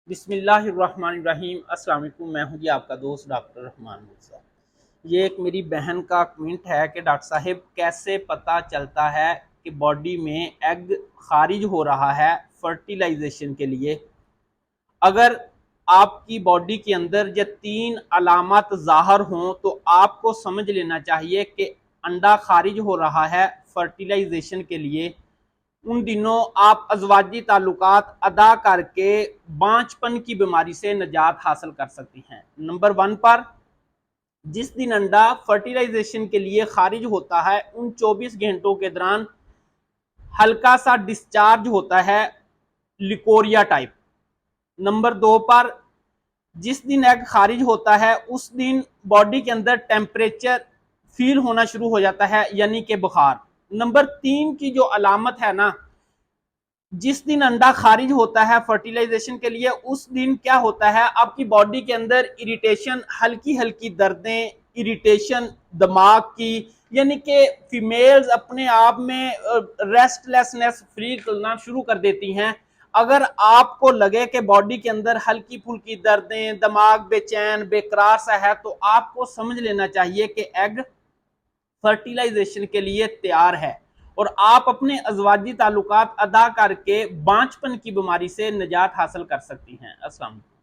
बिस्मिल्लाहिर्रहमानिर्रहीम। अस्सलाम वालेकुम। मैं हूं जी आपका दोस्त डॉक्टर रहमान मिर्ज़ा। ये एक मेरी बहन का कमेंट है कि डॉक्टर साहब कैसे पता चलता है कि बॉडी में एग खारिज हो रहा है फर्टिलाइजेशन के लिए। अगर आपकी बॉडी के अंदर ये 3 अलामत ज़ाहिर हों तो आपको समझ लेना चाहिए कि अंडा खारिज हो रहा है फर्टिलाइजेशन के लिए। उन दिनों आप अज़वाजी ताल्लुकात अदा करके बांझपन की बीमारी से निजात हासिल कर सकती हैं। नंबर 1 पर जिस दिन अंडा फर्टिलाइजेशन के लिए खारिज होता है उन 24 घंटों के दौरान हल्का सा डिस्चार्ज होता है लिकोरिया टाइप। नंबर 2 पर जिस दिन एग खारिज होता है उस दिन बॉडी के अंदर टेम्परेचर फील होना शुरू हो जाता है, यानी कि बुखार। नंबर 3 की जो अलामत है ना, जिस दिन अंडा खारिज होता है फर्टिलाइजेशन के लिए उस दिन क्या होता है, आपकी बॉडी के अंदर इरिटेशन, हल्की हल्की दर्दें, इरिटेशन दिमाग की, यानी कि फीमेल्स अपने आप में रेस्टलेसनेस फील करना शुरू कर देती हैं। अगर आपको लगे कि बॉडी के अंदर हल्की फुल्की दर्दें, दिमाग बेचैन बेकरार सा है, तो आपको समझ लेना चाहिए कि एग फर्टिलाइजेशन के लिए तैयार है और आप अपने अज़वाजी ताल्लुकात अदा करके बांझपन की बीमारी से निजात हासिल कर सकती हैं। अस्सलाम वालेकुम।